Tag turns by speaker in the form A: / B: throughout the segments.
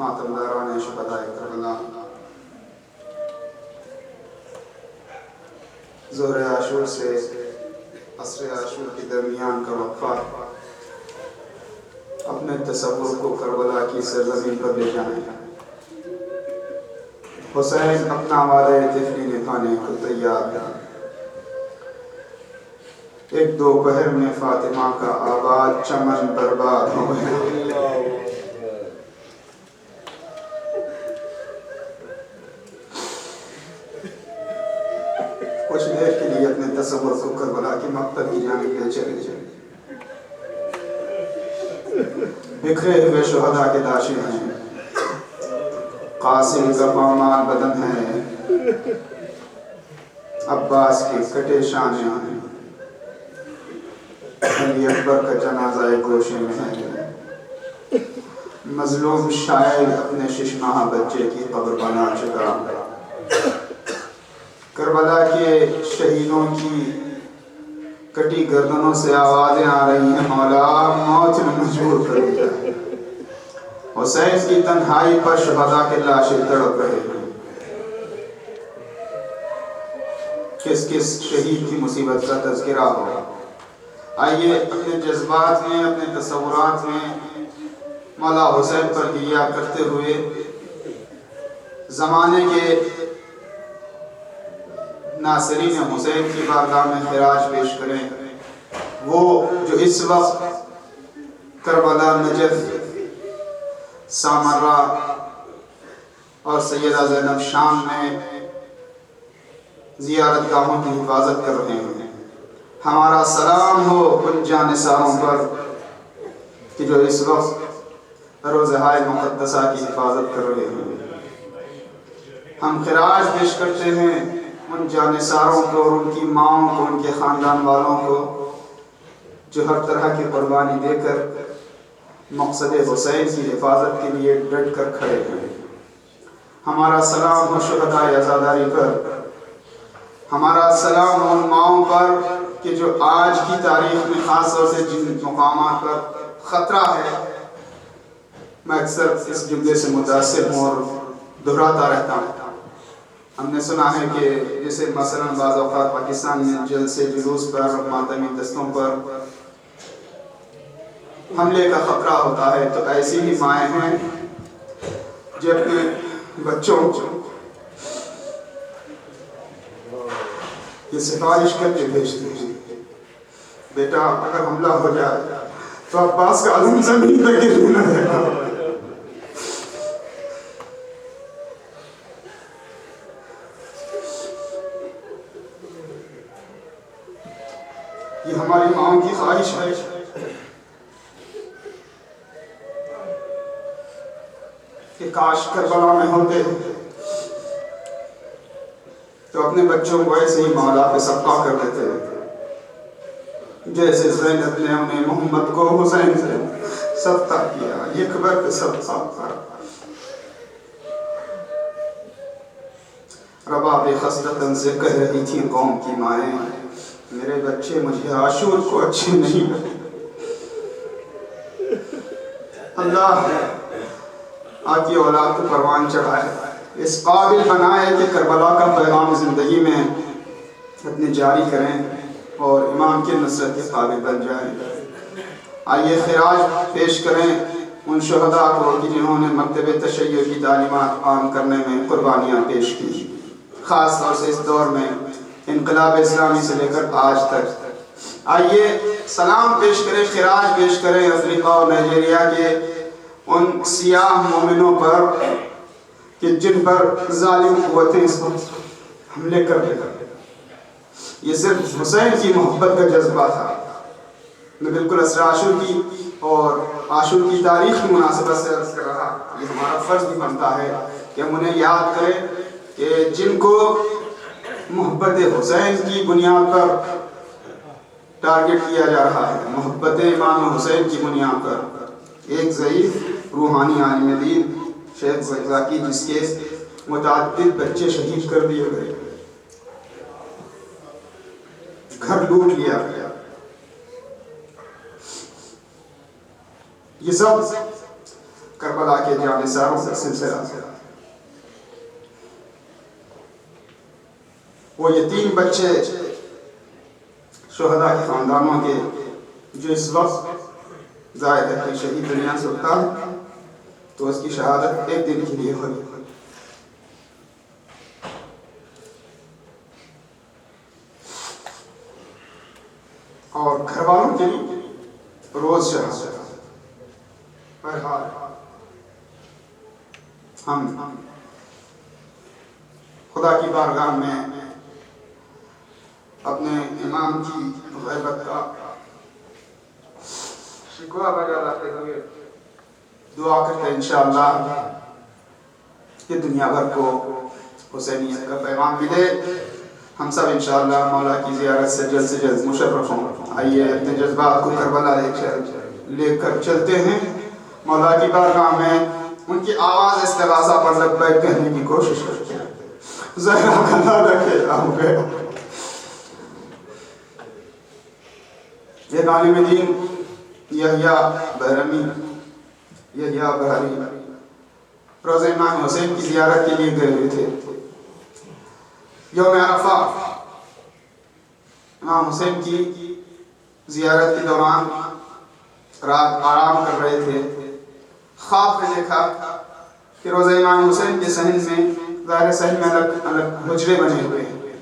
A: ماتمداران شہدائے کربلا، ظہر عاشور سے عصر عاشور کے درمیان کا وقفہ اپنے تصور کو کربلا کی سرزمین پر لے جائیں۔ حسین اپنا وعدہ طفلی نبھانے کو تیار ہے۔ ایک دوپہر میں فاطمہ کا آباد چمن برباد ہو گیا۔ کچھ دیر کے لیے اپنے تصور کو کربلا کی مقتل کی جانب لے چلے جائیں۔ بکھرے ہوئے شہداء کے لاشیں ہیں، قاسم کا پامال بدن ہے، عباس کے کٹے شانے ہیں، علی اکبر کا جنازہ گوشے میں ہے، مظلوم شاعر اپنے ششماہ بچے کی قبر بنا چکا۔ کربلا کے شہیدوں کی کٹی گردنوں سے آوازیں آ رہی ہیں، مولا موت نے مجبور کر دیا۔ حسین کی تنہائی پر شہداء کے لاشیں تڑپ رہے ہیں۔ کس کس شہید کی مصیبت کا تذکرہ ہو؟ آئیے اپنے جذبات میں، اپنے تصورات میں مولا حسین پر گریہ کرتے ہوئے زمانے کے ناصرین حسین کی بارگاہ میں خراج پیش کریں، وہ جو اس وقت کربلا، نجف، سامرہ اور سیدہ زینب شام میں زیارت گاہوں کی حفاظت کر رہے ہیں۔ ہمارا سلام ہو ان جانثاروں پر کہ جو اس وقت روضہائے مقدسہ کی حفاظت کر رہے ہیں۔ ہم خراج پیش کرتے ہیں ان جانثاروں کو اور ان کی ماؤں کو، ان کے خاندان والوں کو جو ہر طرح کی قربانی دے کر مقصد حسین کی حفاظت کے لیے ڈٹ کر کھڑے ہیں۔ ہمارا سلام ہو شہداء عزاداری پر، ہمارا سلام ان ماؤں پر کہ جو آج کی تاریخ میں خاص طور سے جن مقامات پر خطرہ ہے، میں اکثر اس جملے سے متاثر ہوں اور دہراتا رہتا ہوں۔ ہم نے سنا ہے کہ جیسے مثلا بعض اوقات پاکستان میں جلسے جلوس پر، ماتمی دستوں پر حملے کا خطرہ ہوتا ہے، تو ایسی ہی مائیں ہیں جو اپنے بچوں کو یہ سفارش کر کے بھیجتے ہیں، بیٹا اگر حملہ ہو جائے تو عباس کا عزم زمین تک گرنے نہ دینا۔ یہ ہماری ماؤں کی خواہش ہے کہ کاش کربلا میں ہوتے تو اپنے بچوں کو ایسے ہی مولا پہ صدقہ کر دیتے جیسے زینب نے انہیں محمد کو حسین سے صدقہ کیا، یہ خبر پہ صدقہ کر۔ رباب خصلتن سے کہہ رہی تھی قوم کی مائیں، میرے بچے مجھے عاشور کو اچھے نہیں لگے۔ اللہ آپ کی اولاد کو پروان چڑھائے، اس قابل بنائے کہ کربلا کا پیغام زندگی میں اپنے جاری کریں اور امام کی نصرت کے قابل بن جائیں۔ آئیے خراج پیش کریں ان شہداء کو جنہوں نے مکتب تشیع کی تعلیمات عام کرنے میں قربانیاں پیش کی، خاص طور سے اس دور میں انقلاب اسلامی سے لے کر آج تک۔ آئیے سلام پیش کریں، خراج پیش کریں افریقہ اور نائجیریا کے ان سیاہ مومنوں پر کہ جن پر ظالم قوتیں اس وقت حملے کر رہے ہیں۔ یہ صرف حسین کی محبت کا جذبہ تھا۔ میں بالکل عصر عاشور کی اور عاشور کی تاریخ کی مناسبت سے عرض کر رہا، یہ ہمارا فرض بھی بنتا ہے کہ ہم انہیں یاد کریں کہ جن کو محبت حسین کی بنیاد پر ٹارگٹ کیا جا رہا ہے، محبت امام حسین کی بنیاد پر ایک ضعیف روحانی عالم دین شیخ زکزاکی جس کے متعدد بچے شہید کر دیے گئے، گھر لوٹ لیا گیا، یہ سب کربلا کے جانثاروں کا سلسلہ. وہ یتیم بچے شہداء کے خاندانوں کے جو اس وقت ظاہر ہے کہ شہید دنیا سے اٹھتا ہے تو اس کی شہادت ایک دن کے لیے ہوئی. اور گھر والوں کے لیے روز شہادت. بہرحال ہم خدا کی بارگاہ میں اپنے امام کی غیبت کا شکوہ بجاتے ہوئے دعا کرتے ہیں انشاءاللہ کہ دنیا بھر کو حسینیت کا پیغام ملے. ہم سب انشاءاللہ مولا کی زیارت سے جلد مشرف ہوں. آئیے اپنے جذبات کو کربلا لے کر چلتے ہیں مولا کی بارگاہ میں. ان کی آواز استغاثہ پر لبیک کہنے کی کوشش کرتے ہیں. زہرا کا نعرہ کھیلا ہو گیا. ایک عالم دین یحییٰ بحرمی روضہ امام حسین کی زیارت کے لیے گئے ہوئے تھے. یوم عرفہ امام حسین کی زیارت کے دوران رات آرام کر رہے تھے. خواب میں دیکھا کہ روضہ امام حسین کے صحن میں ظاہر صحن میں الگ حجرے بنے ہوئے ہیں.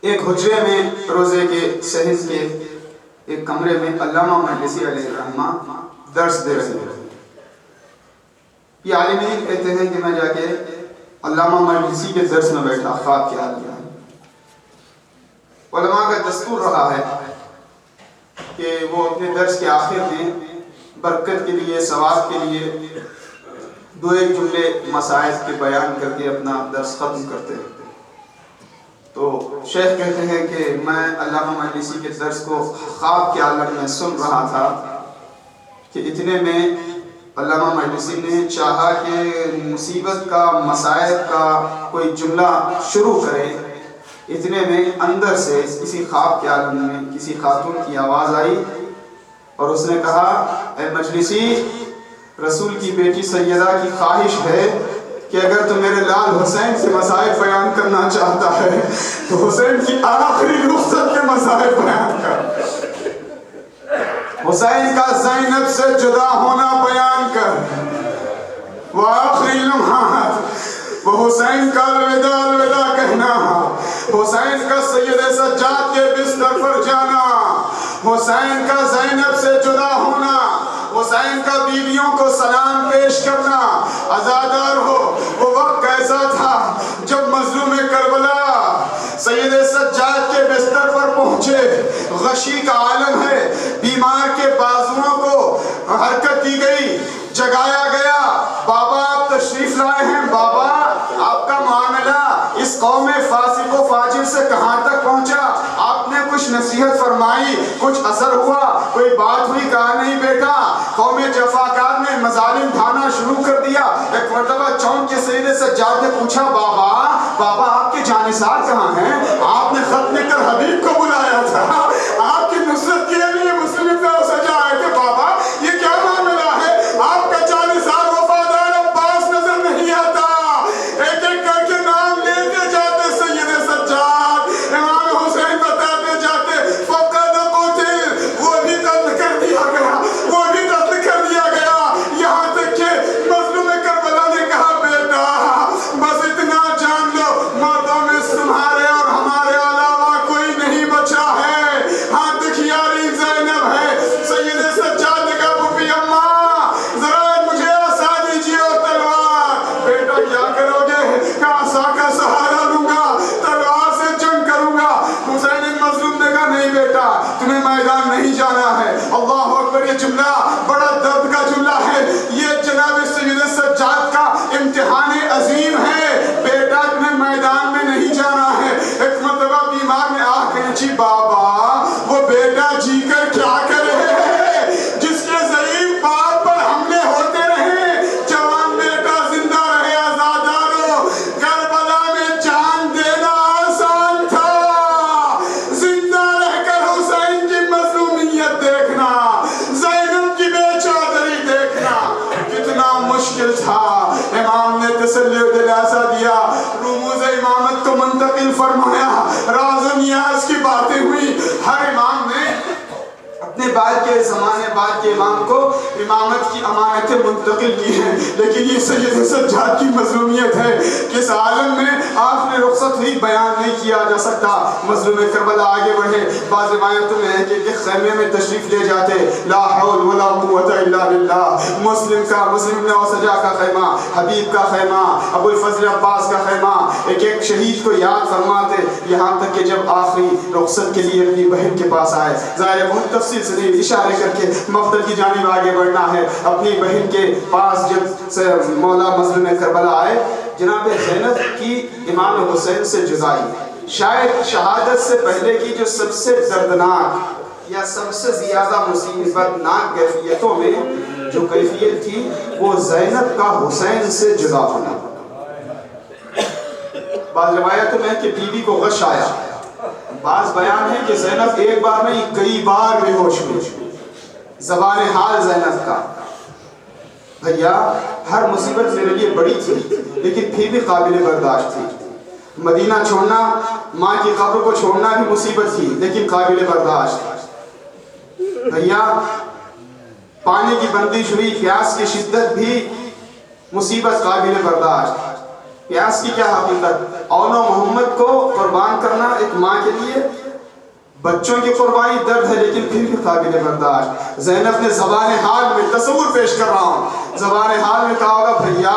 A: ایک حجرے میں روضے کے صحن کے ایک کمرے میں علامہ مجلسی علیہ الرحمہ درس دے رہے ہیں. یہ عالم دین کہتے ہیں کہ میں جا کے علامہ مجلسی کے درس میں بیٹھا خواب کے حال میں. علماء کا دستور رہا ہے کہ وہ اپنے درس کے آخر میں برکت کے لیے ثواب کے لیے دو ایک جملے مسائل کے بیان کر کے اپنا درس ختم کرتے ہیں. تو شیخ کہتے ہیں کہ میں علامہ مجلسی کے درس کو خواب کے عالم میں سن رہا تھا کہ اتنے میں علامہ مجلسی نے چاہا کہ مصیبت کا مسائل کا کوئی جملہ شروع کرے. اتنے میں اندر سے کسی خواب کے عالم میں کسی خاتون کی آواز آئی اور اس نے کہا اے مجلسی رسول کی بیٹی سیدہ کی خواہش ہے کہ اگر تو میرے لال حسین سے مسائل بیان کرنا چاہتا ہے تو حسین کی آخری رخصت کے مسائل بیان کر. حسین کا زینب سے جدا ہونا بیان کر. وہ آخری لمحات وہ حسین کا الوداع کہنا. حسین کا سید سجاد کے بستر پر جانا. حسین کا زینب سے جدا ہونا. حسین کا بیویوں کو سلام پیش کرنا. عزادار ہو وہ وقت کیسا تھا جب مظلوم کربلا سید سجاد کے بستر پر پہنچے. غشی کا عالم ہے. بیمار کے بازوؤں کو حرکت دی گئی, جگایا گیا. بابا آپ تشریف لائے ہیں. بابا آپ کا معاملہ اس قوم فاسق و فاجر سے کہاں تک پہنچا؟ آپ نے کچھ نصیحت فرمائی, کچھ اثر ہوا, کوئی بات ہوئی؟ کہا نہیں بیٹا, قوم جفاکار نے مظالم ڈھانا شروع کر دیا. ایک مرتبہ چونک کے سید سجاد نے پوچھا بابا آپ کے جانثار کہاں ہیں؟ آپ نے خط لکھ کر حبیب کو بلایا تھا, آپ کی نصرت کے لیے مسلم کا سجا ہے کہ بابا یہ کیا معاملہ ہے؟ آپ کا جانثار وفادار عباس نظر نہیں آتا. ایک ایک کر کے نام لیتے جاتے سید سجاد, امام حسین بتاتے جاتے فقد قتل, وہ بھی قتل کر دیا گیا, وہ بھی قتل کر دیا گیا. یہاں تک کہ مظلوم کربلا نے کہا بیٹا بس اتنا جان لو مردوں میں تمہارے اور ہمارے علاوہ کوئی نہیں بچا ہے. ہاں دکھیاری زینب ہے. سید سجاد نے کہا پھوپھی اماں ذرا مجھے عصا دیجیے اور تلوار. بیٹا کیا کرو گے؟ کہا عصا کا سہارا لوں گا, تلوار سے جنگ کروں گا. حسین مظلوم نے کہا نہیں بیٹا تمہیں میدان نہیں جانا ہے. اللہ اکبر, یہ جملہ بڑا درد کا جملہ ہے. یہ جناب سید سجاد کا امتحان عظیم ہے. بیٹا تمہیں میدان میں نہیں جانا ہے. ایک مرتبہ بیمار نے آ کہا جی بابا وہ بیٹا جی کر کیا کرے جس کے ضعیف باپ پر حملے ہوتے رہے, جوان بیٹا زندہ رہے. آزادارو کربلا میں جان دینا آسان تھا, زندہ رہ کر حسین کی مظلومیت دیکھنا, زینب کی بے چودھری منتقل فرمایا، راز و نیاز کی باتیں ہوئی. ہر امام نے اپنے بعد کے زمانے بعد کے امام کو امامت کی امانتیں منتقل کی ہیں، لیکن یہ سید سجاد کی مظلومیت ہے کہ اس عالم میں آخری رخصت ہوئی بیان نہیں کیا جا سکتا. مظلوم کربلا آگے بڑھے. بعض روایتوں میں ہے کہ ایک خیمے میں تشریف لے جاتے، لا حول ولا قوت الا باللہ. مسلم نے سجا کا خیمہ، حبیب کا خیمہ، ابو الفضل عباس کا خیمہ، ایک ایک شہید کو یاد فرماتے، یہاں تک کہ جب آخری رخصت کے لیے اپنی بہن کے پاس آئے. ظاہر بہت تفصیل سے اشارے کر کے مقتل کی جانب آگے بڑھنا ہے. اپنی بہن کے پاس جب مولا مظلوم کربلا آئے، جناب زینب کی امام حسین سے جدائی شاید شہادت سے پہلے کی جو سب سے دردناک یا سب سے زیادہ مصیبت ناک کیفیتوں میں جو کیفیت تھی وہ زینب کا حسین سے جدا ہونا. بعض روایتوں میں کہ بیوی کو غش آیا، بعض بیان ہے کہ زینب ایک بار نہیں کئی بار بے ہوش ہوئی. زبان حال زینب کا، بھیا ہر مصیبت میرے لیے بڑی تھی لیکن پھر بھی قابل برداشت تھی. مدینہ چھوڑنا، ماں کی قبر کو چھوڑنا بھی مصیبت تھی لیکن قابل برداشت. بھیا پانی کی بندش ہوئی، پیاس کی شدت بھی مصیبت قابل برداشت. پیاس کی کیا حقیقت؟ اون و محمد کو قربان کرنا ایک ماں کے لیے بچوں کی قربانی درد ہے لیکن پھر بھی قابل برداشت. زینب نے زبان حال میں تصور پیش کر رہا ہوں، زبان حال میں کہا ہوگا بھیا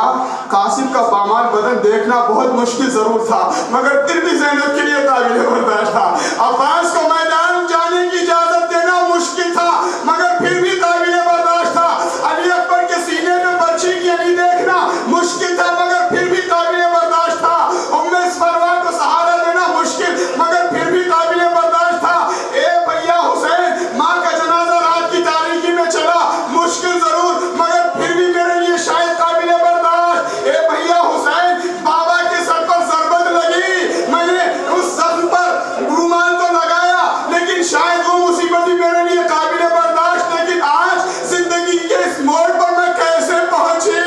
A: قاسم کا پامال بدن دیکھنا بہت مشکل ضرور تھا مگر پھر بھی زینب کے لیے قابل برداشت تھا. عباس کو میدان جانے کی اجازت دینا مشکل تھا مگر پھر بھی قابل برداشت تھا. علی اکبر کے سینے میں برچھی کی علی دیکھنا مشکل تھا مگر پھر بھی قابل برداشت تھا. ام فروا کو سہارا دینا مشکل مگر پھر بھی قابل برداشت تھا. اے بھیا حسین، ماں کا جنازہ رات کی تاریکی میں چلا، مشکل ضرور مگر پھر بھی میرے لیے شاید قابل برداشت. اے بھیا حسین، بابا کے سر پر ضربت لگی، میں نے اس زخم پر رومال تو لگایا لیکن شاید وہ مصیبت بھی میرے لیے قابل برداشت. لیکن آج زندگی کے اس موڑ پر میں کیسے پہنچی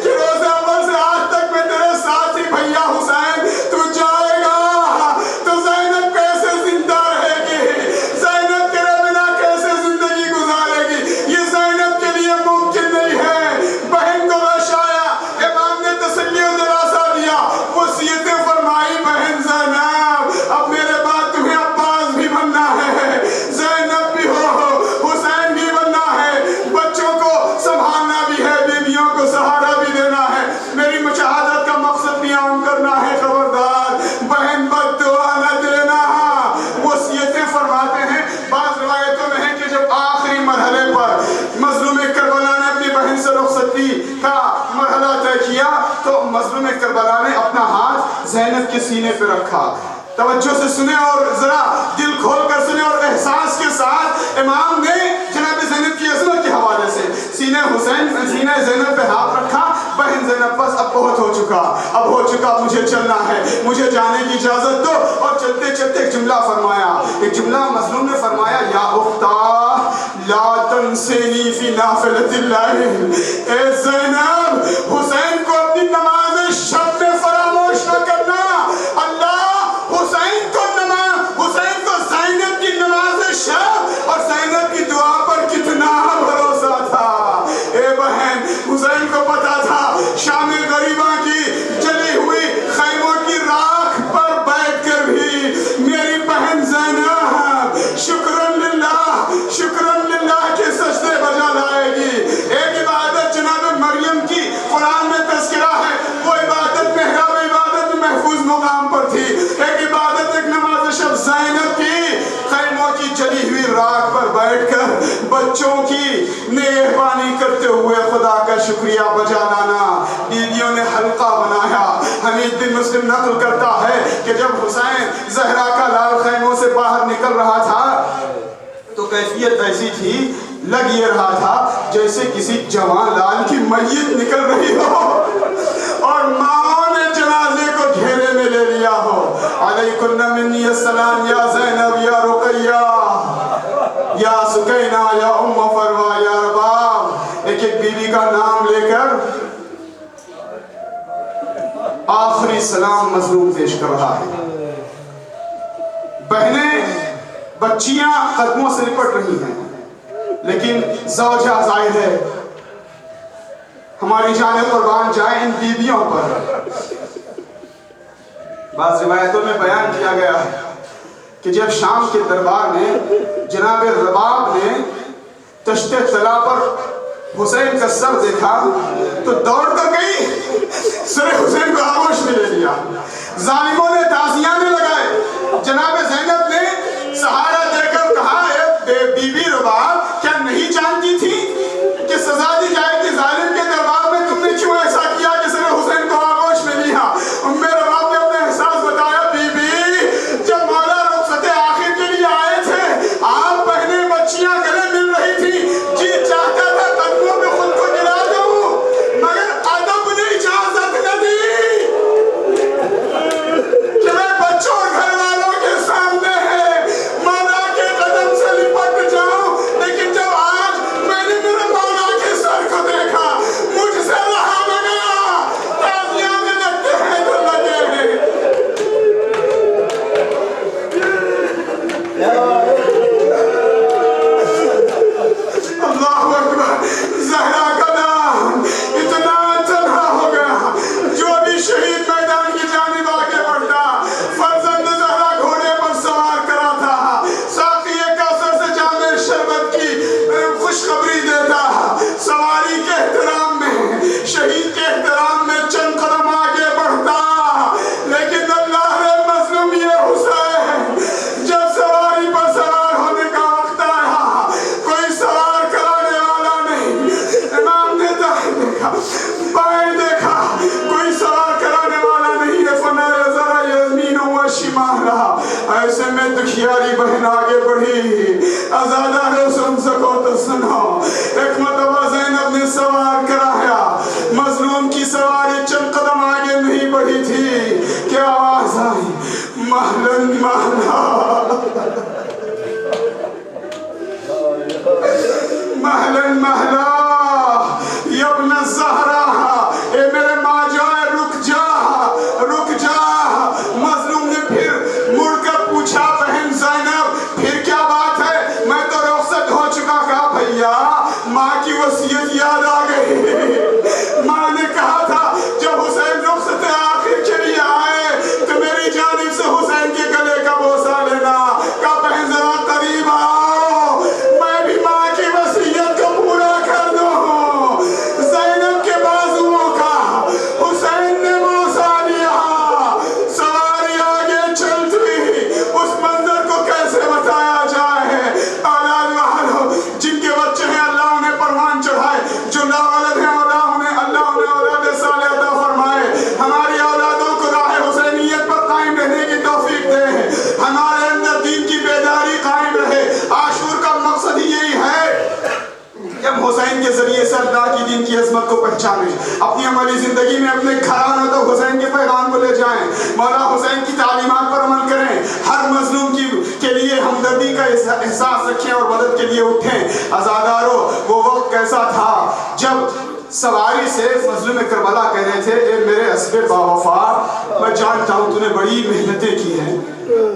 A: کہ روز اول سے آج تک میں تیرے ساتھ ہی. بھیا حسین تو جائے گا تو زینب کیسے زندہ رہے گی؟ زینب تیرے بنا کیسے زندگی گزارے گی؟ یہ زینب کے لیے ممکن نہیں ہے. بہن کو غش آیا، امام نے تسلی و دلاسا دیا، وصیتیں فرمائی، بہن زینب اب میرے بعد تمہیں عباس بھی بننا ہے، زینب بھی ہو، حسین بھی بننا ہے، بچوں کو سنبھالنا بھی ہے، بیویوں کو سہارا بھی دینا ہے، میری مشاہدت کا مقصد بھی عام کرنا ہے. خبردار بہن بد دعا نہ دینا. وصیتیں فرماتے ہیں. بعض روایتوں میں ہے کہ جب آخری مرحلے پر مظلوم کربلا نے اپنی بہن سے رخصتی کا مرحلہ طے کیا تو مظلوم کربلا نے اپنا ہاتھ زینب کے سینے پہ رکھا. توجہ سے سنیں اور ذرا دل کھول کر سنیں اور احساس کے ساتھ. امام نے جناب زینب کی عظمت کے حوالے سے سینہ زینب پہ ہاتھ رکھا. بہن زینب بس اب بہت ہو چکا، مجھے چلنا ہے، مجھے جانے کی اجازت دو. اور چلتے چلتے ایک جملہ فرمایا، ایک جملہ مظلوم نے فرمایا، یا اختہ لا تنسینی فی نافلۃ اللہ. اے زینب حسین کو اپنی نماز شب میں فراموش نہ کرنا. اللہ حسین کو زینب کی نماز شب اور زینب کی دعا پر کتنا بھروسہ تھا. اے بہن حسین کو پتا تھا شام غریباں کی جلی ہوئی خیموں کی راکھ پر بیٹھ کر بھی میری بہن زینب شکرن للہ کے سجدے بجا لائے گی. ایک عبادت جناب مریم کی قرآن میں تذکرہ ہے، وہ عبادت محراب عبادت محفوظ مقام پر تھی. ایک عبادت ایک نماز شب زینب کی خیموں کی جلی ہوئی راکھ پر بیٹھ کر بچوں کی نگہبانی کرتے ہوئے خدا کا شکریہ بجا لانا. بیویوں نے حلقہ بنایا. حمید بن مسلم نقل کرتا ہے کہ جب حسین زہرا کا لال خیموں سے باہر نکل رہا تھا تو کیفیت ایسی تھی، لگ یہ رہا تھا جیسے کسی جوان لال کی میت نکل رہی ہو اور ماں نے جنازے کو گھیرے میں لے لیا ہو. علیکن منی السلام یا زینب یا رقیہ یا سکینہ یا ام فروا یا رباب. ایک ایک بیوی کا نام لے کر آخری سلام مظلوم پیش کر رہا ہے. بہنیں بچیاں قدموں سے لپٹ رہی ہیں، لیکن زوجہ زائد ہے. ہماری جانیں قربان جائیں ان بیویوں پر. بعض روایتوں میں بیان کیا گیا ہے کہ جب شام کے دربار میں جناب رباب نے تشت طلا پر حسین کا سر دیکھا تو دوڑ کر گئی، سر حسین کو آغوش میں لے لیا. ظالموں نے تعزیانے لگائے. جناب زینب نے سہارا دے کر کہا، اے بی بی رباب، کیا نہیں جانتی تھی کہ سزا دی جائے گی؟ ظالم کے دربار میں تم نے کیوں ایسا کیا کہ سر حسین کو آغوش میں لیا؟ میرے رباب نے اپنا احساس بتایا، بی بی جب مولا رخصت آخر کے لیے آئے تھے، آپ بہنیں بچیاں گلے مل رہی تھی، جی چاہتا تھا قدموں میں خود کو گرا دوں، مگر ادب نے اجازت نہ دی کہ میں بچوں اور گھر والوں کے سامنے ہے مولا کے قدم سے لپٹ جاؤں. لیکن جب آج میں نے میرے مولا کے سر کو دیکھا، مجھ سے رہا نہ گیا. تعزیانے لگتے ہیں تو لگے ہیں. اللہ اکبر. زہرا کا نام اتنا تنہا ہو گیا، جو بھی شہید میدان کی جانب آگے بڑھتا، فرزند زہرا گھوڑے پر سوار کرا تھا، ساقی کوثر سے جام شربت کی خوشخبری دیتا. سواری کے احترام میں، شہید کے احترام میں چند قدم آگے بڑھتا. لیکن اللہ نے مظلوم یہ حسین، جب سواری پر سوار ہونے کا وقت آیا، کوئی سوار کرانے والا نہیں. امام نے دائیں دیکھا، بائیں دیکھا، کوئی سوار کرانے والا نہیں ہے. فنایا ذرا یمین و شمال، ایسے میں دکھیاری بہن آگے بڑھی. آزادہ نے سن سکو تو سنو. ایک مرتبہ زینب نے سوار کرایا، مظلوم کی سواری چند قدم آگے نہیں بڑھی تھی کہ آواز آئی، مہلن مہلا، مہلن مہلا یبن الزہرا. اے میرے ماں جائے، رک جا، رک جا. مظلوم نے پھر مڑ کر پوچھا، بہن زینب پھر کیا بات ہے؟ میں تو رخصت ہو چکا. کہا بھیا ماں کی وصیت یاد آ گئی. ماں نے کہا تھا جب حسین رخصت آخر کے لیے آئے تو میری جانب سے حسین کے گلے کا بوسہ لینا. کہا بہن ذرا قریب آؤ، میں بھی ماں کی وصیت کو پورا کر دوں. زینب کے بازوؤں کا حسین نے بوسہ لیا. سواری آگے چلتی، اس منظر کو کیسے بتایا جائے. اولاد والو جن کے بچے ہیں اللہ انہیں پروان چڑھائے، جو لا اولاد ہیں اللہ انہیں اولاد صالح عطا فرمائے. ہماری اولادوں کو راہ حسینیت پر قائم رہنے کی توفیق دے. ہمارے اندر دین کی بیداری قائم رہے. عاشور کا مقصد ہی یہی ہے کہ ہم حسین کے ذریعے سے اللہ کی دین کی عظمت کو پہچانیں، اپنی عملی زندگی میں اپنے گھرانوں تک حسین کے پیغام کو لے جائیں، مولا حسین کی تعلیمات پر عمل کریں، ہر مظلوم کے لیے ہمدردی کا احساس رکھیں اور مدد کے لیے اٹھیں. عزادارو وہ وقت کیسا تھا جب سواری سے مظلوم کربلا کہہ رہے تھے، اے میرے اسب باوفا، میں جانتا ہوں تو نے بڑی محنتیں کی ہیں،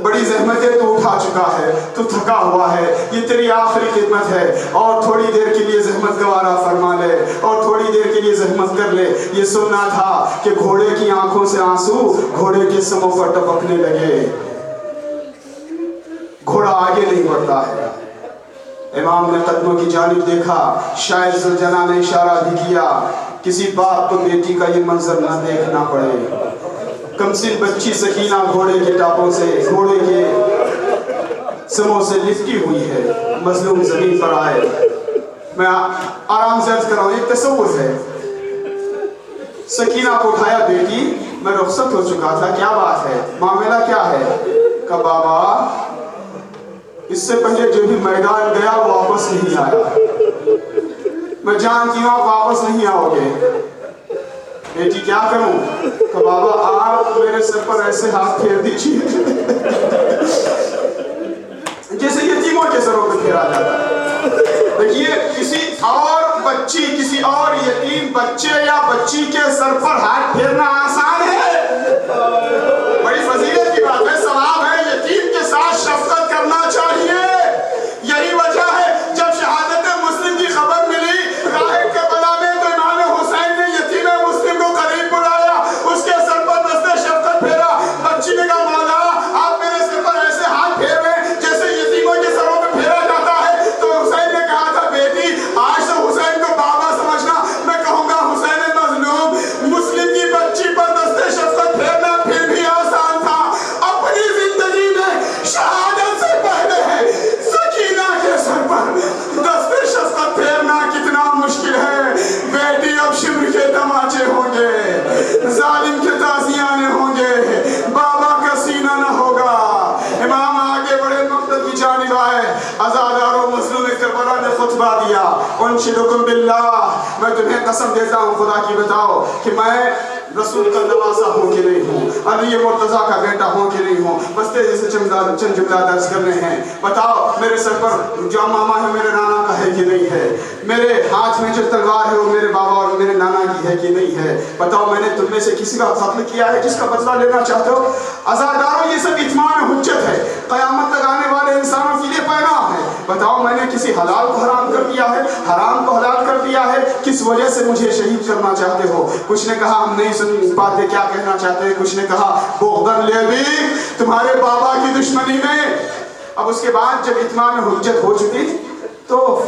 A: بڑی زحمتیں تو اٹھا چکا ہے، تو تھکا ہوا ہے، یہ تیری آخری خدمت ہے، اور تھوڑی دیر کے لیے زحمت گوارا فرما لے، اور تھوڑی دیر کے لیے زحمت کر لے. یہ سننا تھا کہ گھوڑے کی آنکھوں سے آنسو گھوڑے کے سموں پر ٹپکنے لگے. گھوڑا آگے نہیں بڑھتا ہے. امام نے قدموں کی جانب دیکھا. شاید زلجنا نے اشارہ بھی کیا، کسی باپ کو بیٹی کا یہ منظر نہ دیکھنا پڑے. کمسن بچی سکینہ گھوڑے کے ٹاپوں سے، گھوڑے کے سموں سے لپٹی ہوئی ہے، مظلوم زمین پر آئے. میں آرام سے عرض کر رہا ہوں، ایک تصور ہے. سکینہ کو اٹھایا، بیٹی میں رخصت ہو چکا تھا، کیا بات ہے، معاملہ کیا ہے؟ کہ بابا اس سے پہلے جو بھی میدان گیا وہ واپس نہیں آیا، میں جانتی ہوں آپ واپس نہیں آؤ گے. بیٹی کیا کروں؟ کہ بابا آپ میرے سر پر ایسے ہاتھ پھیر دیجیے جیسے یتیموں کے سروں پہ پھیرا جاتا ہے. دیکھیے کسی اور بچی، کسی اور یتیم بچے یا بچی کے سر پر ہاتھ پھیرنا آسان ہے، بڑی فضیلت کی بات ہے، ثواب ہے. یتیم کے ساتھ ظالم کے تازیانے ہوں گے، بابا کا سینہ نہ ہوگا۔ امام آگے بڑے مقتل کی جانب آئے، عزاداروں مظلوم کربلا نے خطبہ دیا، انشدکم باللہ، میں تمہیں قسم دیتا ہوں خدا کی، بتاؤ کہ میں رسول کا نواسا ہوں کہ نہیں ہوں، علی مرتضیٰ کا بیٹا ہوں کہ نہیں ہوں؟ بس تیزی سے چند جملہ درج کرنے ہیں۔ بتاؤ میرے سر پر جو امامہ ہے میرے نانا کا ہے کہ نہیں ہے؟ میرے ہاتھ میں جو تلوار ہے وہ میرے بابا اور میرے نانا کی ہے کہ نہیں ہے؟ بتاؤ میں نے تم میں سے کسی کا قتل کیا ہے جس کا بدلہ لینا چاہتے ہو؟ عزاداروں یہ سب اتمام حجت ہے، قیامت تک آنے والے انسانوں کے لیے پیغام ہے۔ بتاؤ میں نے کسی حلال کو حرام کر دیا ہے، حرام کو حلال کر دیا ہے؟ کس وجہ سے مجھے شہید کرنا چاہتے ہو؟ کچھ نے کہا ہم نہیں سن پاتے کیا کہنا چاہتے ہیں، کچھ نے کہا بغضاً لیبی، تمہارے بابا کی دشمنی میں۔ اب اس کے بعد جب اتمام حجت ہو چکی تو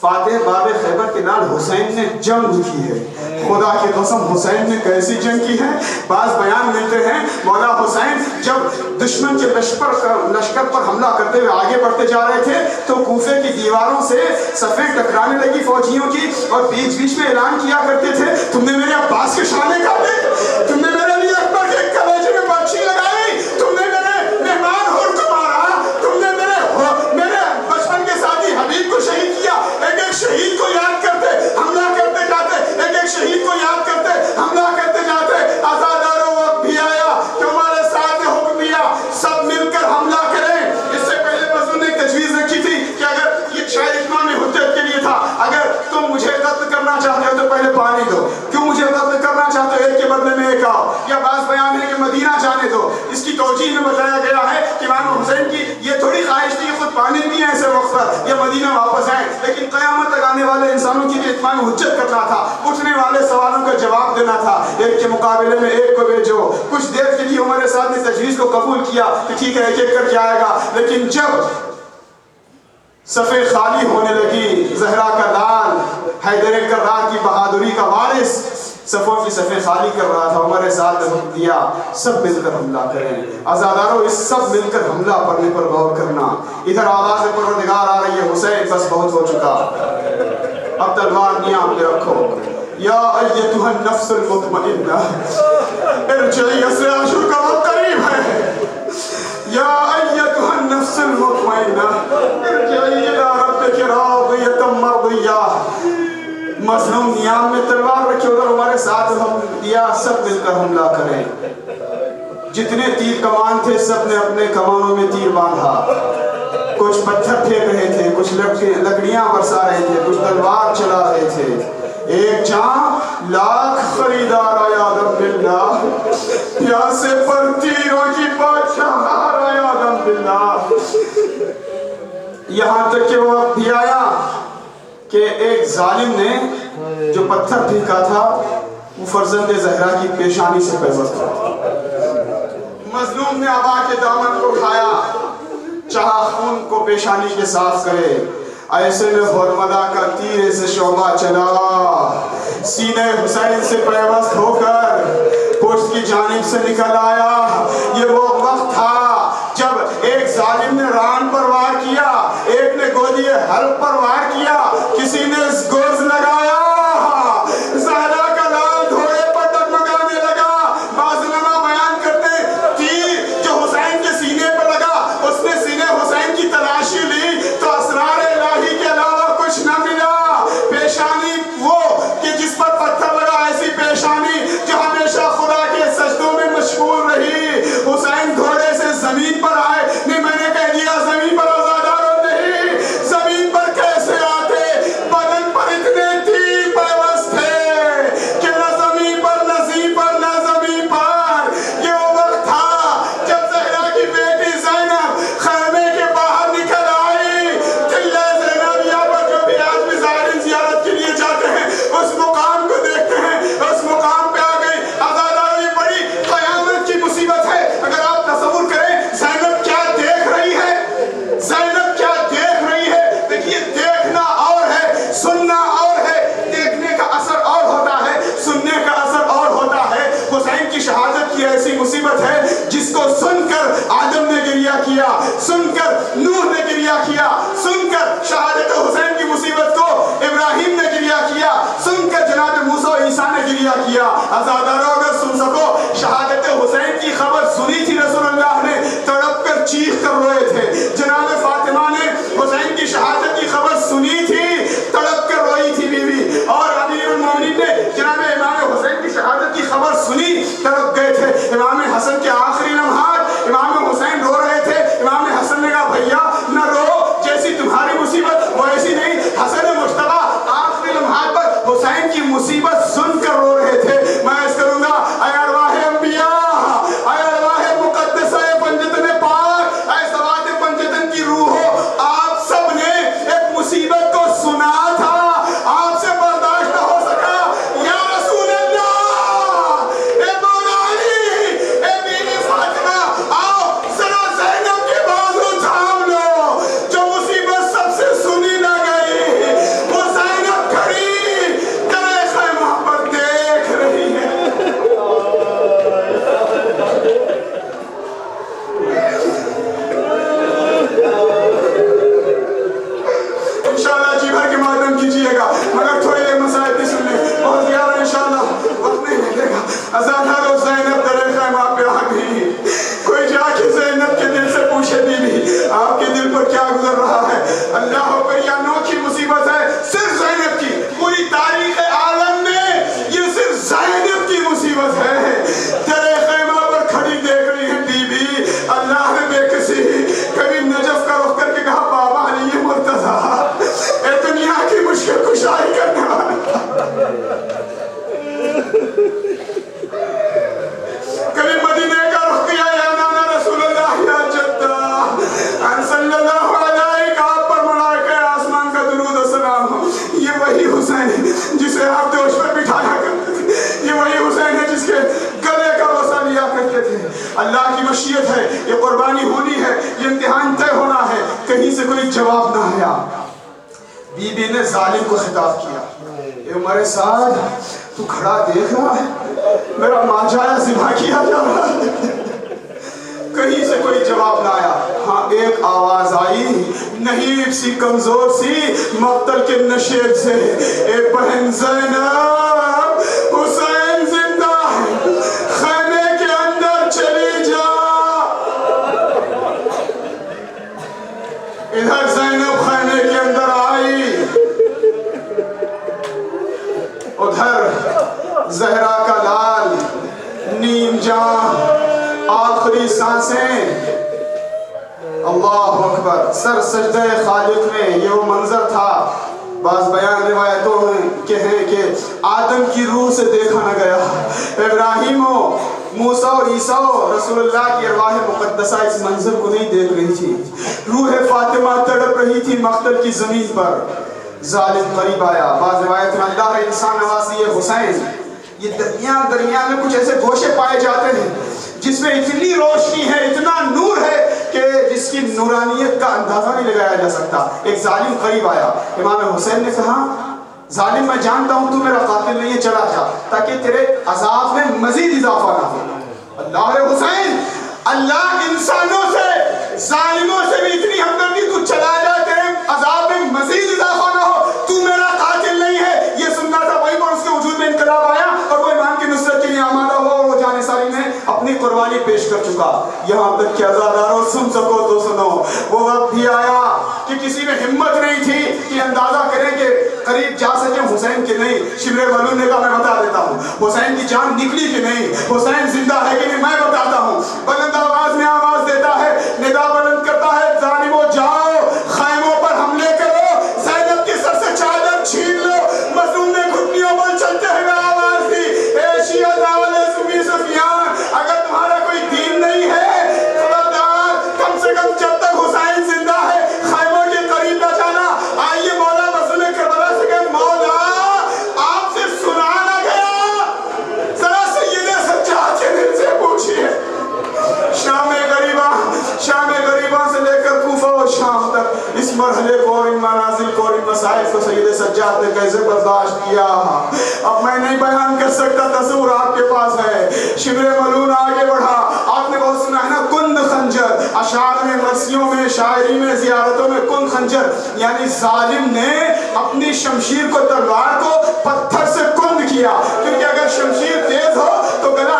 A: فاتح باب خیبر کے نال حسین نے جنگ کی ہے۔ خدا کی قسم حسین نے کیسی جنگ کی ہے؟ بعض بیان ملتے ہیں مولا حسین جب دشمن کے لشکر پر حملہ کرتے ہوئے آگے بڑھتے جا رہے تھے تو کوفے کی دیواروں سے صفیں ٹکرانے لگی فوجیوں کی، اور بیچ بیچ میں اعلان کیا کرتے تھے تم نے میرے عباس کے شانے کاٹے، تم نے میرے لیے اکبر کے کلیجے میں برچھی لگائی، تم نے میرے مہمان ہور کو مارا، تم نے میرے بچپن کے ساتھی حبیب کو شہید کیا۔ ایک ایک شہید کو یاد کرتے حملہ کرتے جاتے، ایک ایک شہید کو یاد کرتے حملہ کرتے جاتے۔ عزاداروں وقت بھی آیا کہ ہمارے ساتھ نے حکم دیا سب مل کر حملہ کریں۔ اس سے پہلے مظلوم نے ایک تجویز رکھی تھی کہ اگر یہ شاید اتمام حجت کے لیے تھا، اگر تم مجھے قتل کرنا چاہتے ہو تو پہلے پانی دو، کیوں مجھے قتل کرنا چاہتے ہو ایک کے بدلے میں ایک آؤ، یا بعض بیان ہے کہ مدینہ جانے دو۔ اس کی توجیہ میں بتایا گیا ہے کہ امام حسین کی یہ تھوڑی خواہش تھی کہ خود پانی بھی ایسے وقت پر یا مدینہ واپس آئیں، لیکن قیامت تک آنے والے انسانوں کی بھی اتمام حجت کرنا تھا، اٹھنے والے سوالوں کا جواب دینا تھا، ایک کے مقابلے میں ایک کو بھیجو۔ کچھ دیر کے لیے ہمارے ساتھ نے تجویز کو قبول کیا کہ ٹھیک ہے ایک ایک کر کے آئے گا، لیکن جب صفیں خالی ہونے لگی، زہرا کا لال حیدر کرار کی بہادری کا وارث صفوں کی صفیں خالی کر رہا تھا، ہمارے ساتھ نے حکم دیا سب مل کر حملہ کریں۔ عزاداروں اس سب مل کر حملہ پڑنے پر غور کرنا۔ ادھر آواز پروردگار آ رہی ہے حسین بس بہت ہو چکا، اب تلوار نیام میں رکھو۔ یا ایتھا النفس المطمئنہ ارجعی، عصر عاشور کا وقت قریب ہے۔ یا ایتھا النفس المطمئنہ ارجعی الی ربک راضیۃ مرضیہ۔ مظلوم نیام میں تلوار رکھے، ادھر ہمارے ساتھ ہم دیا سب مل کر حملہ کریں۔ جتنے تیر کمان تھے سب نے اپنے کمانوں میں تیر باندھا، کچھ پتھر پھینک رہے تھے، کچھ لکڑیاں برسا رہے تھے، کچھ تلوار چلا رہے تھے۔ ایک جان لاکھ خریدار آیادم باللہ، پیاسے پر تیروں کی بادشاہ آیادم باللہ۔ یہاں تک کہ وہ وقت بھی آیا کہ ایک ظالم نے جو پتھر پھینکا تھا وہ فرزند زہرا کی پیشانی سے پیوست تھا۔ مظلوم نے عبا کے دامن کو اٹھایا، چاہا خون کو پیشانی کے صاف کرے، ایسے میں حرمدہ کا تیرے سے شعبہ چلا، سینے حسین سے پیوست ہو کر پشت کی جانب سے نکل آیا۔ یہ وہ وقت تھا جب ایک ظالم نے ران پر وار کیا، ایک نے گودی حلق پر وار کیا، کسی نے گوز لگایا، زہرا کا لال گھوڑے پر ڈگمگانے لگا۔ بعض علماء بیان کرتے تیر جو حسین کے سینے پر لگا، اس نے سینے حسین کی تلاشی لی تو اسرار الہی کے علاوہ کچھ نہ ملا۔ پیشانی وہ کہ جس پر پتھر لگا، ایسی پیشانی جو ہمیشہ خدا کے سجدوں میں مشغول رہی۔ حسین گھوڑے سے زمین پر آئے، نہیں میں نے کہہ دیا زمین پر عزاداروں نہیں، زمین پر کیسے آتے؟ بدن پر اتنے تیر پیوست تھے کہ نہ زمین پر نہ زمین پر نہ زمین پر۔ یہ وہ وقت تھا جب زہرا کی بیٹی زینب خیمے کے باہر نکل آئی۔ قلعہ زینبیہ پر جو بھی آج بھی زائرین زیارت کے لیے جاتے ہیں اس مقام کو دیکھتے ہیں، اس مقام پہ آ گئی۔ عزاداروں یہ بڑی قیامت کی مصیبت ہے۔ اگر آپ تصور کریں زینب کیا دیکھ رہی ہے، زینب کیا دیکھ رہی ہے۔ دیکھیے دیکھنا اور ہے، سننا اور ہے، دیکھنے کا اثر اور ہوتا ہے، سننے کا اثر اور ہوتا ہے۔ حسین کی شہادت کی ایسی مصیبت ہے جس کو سن کر آدم نے گریہ کیا، سن کر نوح نے گریہ کیا، سن کر شہادت حسین کی مصیبت کو ابراہیم نے گریہ کیا، سن کر جناب موسیٰ و عیسیٰ نے گریہ کیا۔ عزاداروں اگر سکو شہادت حسین کی خبر سنی تھی رسول اللہ نے تڑپ کر چیخ کر روئے تھے. جناب فاطمہ نے حسین کی شہادت کی خبر سنی تھی تڑپ کر روئی تھی بیوی, اور امیر المومنین نے جناب امام حسین کی شہادت کی خبر سنی تڑپ گئے تھے. امام حسن کے آخری لمحات امام حسین رو رہے تھے. امام حسن نے کہا بھیا نہ رو, جیسی تمہاری مصیبت وہ ایسی نہیں. حسن مجتبیٰ آخری لمحات پر حسین کی مصیبت سن کر رو رہے تھے. میں اس کروں گا اے ارواح انبیاء, اے ارواح مقدسہ پنجتن پاک, اے سواد پنجتن کی روحو, آپ سب نے ایک مصیبت کو سنا تھا, آپ سے برداشت نہ ہو سکا. یا رسول اللہ, اے مولا علی, اے بیوی فاطمہ, آؤ ذرا زینب کے بازو تھام لو. جو مصیبت سب سے سنی نہ گئی وہ زینب کھڑی تیرے خیمہ پر دیکھ رہی ہے. انشاءاللہ جی بھر کے ماتم کیجئے گا, مگر تھوڑی دیر مسائل بھی سن لیں, بہت زیادہ انشاءاللہ وقت نہیں ملے گا. ازادہ رو زینب تیرے خیمہ پہ آ گئی. کوئی جا کے زینب کے دل سے پوچھے بیوی آپ کے دل پر کیا گزر رہا ہے. اللہ اکبر, یہ انوکھی مصیبت ہے صرف زینب کی. پوری تاریخ عالم میں یہ صرف زینب کی مصیبت ہے. تیرے خیمہ پر کھڑی دیکھ رہی ہے بیوی. اللہ نے بے کسی کبھی نجف کا رخ کر کے کہا بابا علی مرتضیٰ اے دنیا کی مشکل کشائی کرنے والا. کبھی مدینے کا رخ کیا یا نانا رسول اللہ یا جدہ ان صلی اللہ علیہ کا آپ پر ملائکہ آسمان کا درود و سلام ہو. یہ وہی حسین ہے جسے آپ دوش پر بٹھایا کرتے تھے. یہ وہی حسین ہے جس کے گلے کا بوسہ لیا کرتے تھے. اللہ کی مشیت ہے, یہ قربانی ہونی ہے, یہ امتحان طے ہونا ہے. کہیں سے کوئی جواب نہ آیا. بی بی نے ظالم کو خطاب کیا, اے عمر سعد تو کھڑا دیکھ رہا ہے میرا ماجایا ذبح کیا جا رہا ہے. کہیں سے کوئی جواب نہ آیا. ہاں ایک آواز آئی نحیب سی کمزور سی مقتل کے نشیب سے, اے بہن زینب حسین زندہ ہے, خیمے کے اندر چلی جا. ادھر زینب خیمے کے اندر آئی, ادھر زہرا کا لال نیم جاں آخری سانسیں. اللہ اکبر, سر سجدہ خالق میں یہ وہ منظر تھا. بعض بیان روایتوں میں کہ ہیں کہ آدم کی روح سے دیکھا نہ گیا. ابراہیم ہو, موسیٰ و عیسیٰ و رسول اللہ کی ارواح مقدسہ اس منظر کو نہیں دیکھ رہی تھی. روح فاطمہ تڑپ رہی تھی مقتل کی زمین پر. ظالم قریب آیا. بعض روایت میں اللہ ہے انسان نوازی حسین, یہ درمیان میں کچھ ایسے گوشے پائے جاتے ہیں جس میں اتنی روشنی ہے, اتنا نور ہے کہ جس کی نورانیت کا اندازہ نہیں لگایا جا سکتا. ایک ظالم قریب آیا. امام حسین نے کہا ظالم میں جانتا ہوں تو میرا قاتل نہیں ہے, چلا جا تاکہ تیرے عذاب میں مزید اضافہ نہ ہو. اللہ حسین, اللہ انسانوں سے ظالموں سے بھی اتنی ہمدردی, تو چلا جا تیرے عذاب میں مزید اضافہ نہ ہو, تو میرا قاتل نہیں ہے. یہ سننا تھا وہی پر اس کے وجود میں انقلاب آیا اور وہ ایمان کی نصرت کے لیے آمادہ ہوا اور وہ جان ساری میں اپنی قربانی پیش کر چکا. یہاں تک کہ عزاداروں سن سکو تو سنو, وہ وقت بھی آیا کہ کسی میں ہمت نہیں تھی کہ اندازہ کریں کہ قریب جا سکیں حسین کے نہیں. شبر ملون نے کہا میں بتا دیتا ہوں حسین کی جان نکلی کہ نہیں, حسین زندہ ہے کہ نہیں, میں بتاتا ہوں. بلند آواز میں آواز دیتا ہے, ندا بلند کرتا ہے, ظالموں جاؤ خیموں پر حملے کرو, زینب کے سر سے چادر چھین لو. مظلوم نے گھٹنیوں پر چلتے ہوئے آواز دی, اے شیعہ داول سبی سفیان, اگر تمہارا کوئی دین نہیں ہے خبردار, کم سے کم جب تک حسین زندہ ہے خیموں کے قریب نہ جانا. آئیے مولا مظلوم کربلا سے کہ مولا آپ سے سنا نہ گیا, ذرا سید سجاد کے دل سے پوچھئے. شام غریبہ سے لے کر کوفہ و شام تک اس مرحلے کو اور ان منازل کو اور ان مسائل کو سید سجاد نے کیسے برداشت کیا, اب میں نہیں بیان کر سکتا, تصور آپ کے پاس ہے. شبر ملون آگے بڑھا. آپ نے بہت سنا ہے نا کند خنجر, اشعار میں, مرثیوں میں, شاعری میں, زیارتوں میں کند خنجر, یعنی ظالم نے اپنی شمشیر کو, تلوار کو پتھر سے کند کیا, کیونکہ اگر شمشیر تیز ہو تو گلا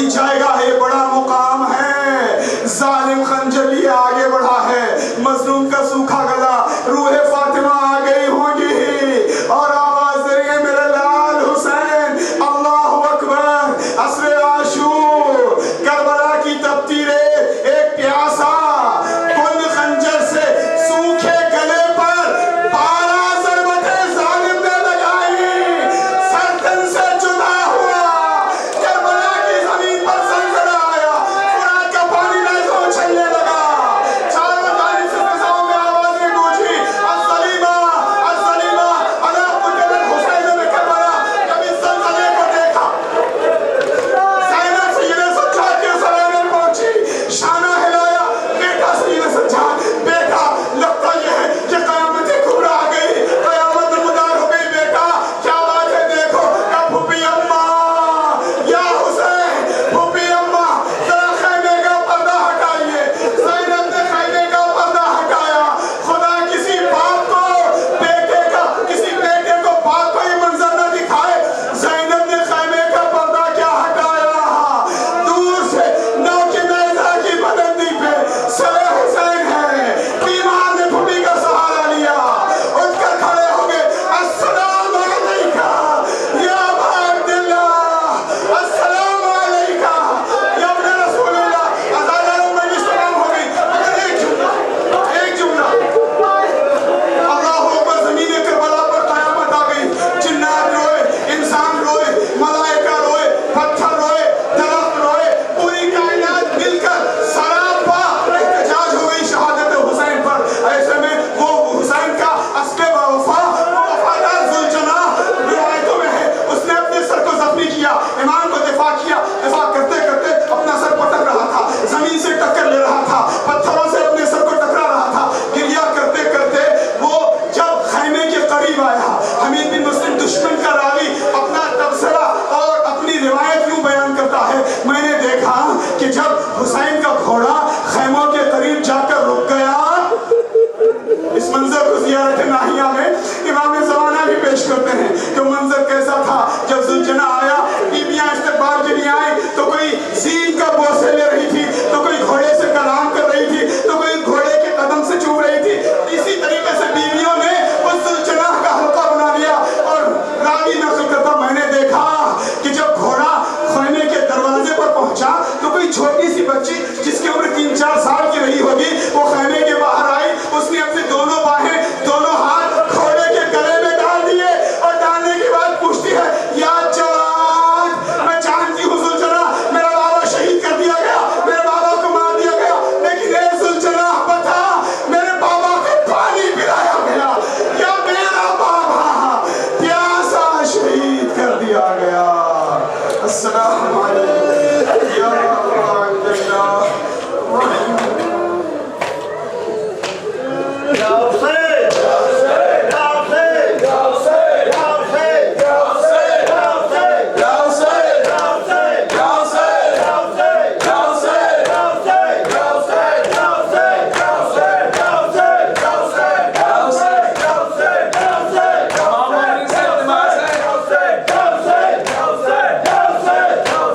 A: بڑی جائگہ ہے، بڑا مقام ہے. ظالم خنجر لیے آگے بڑھا ہے، مظلوم کا سوکھا گلا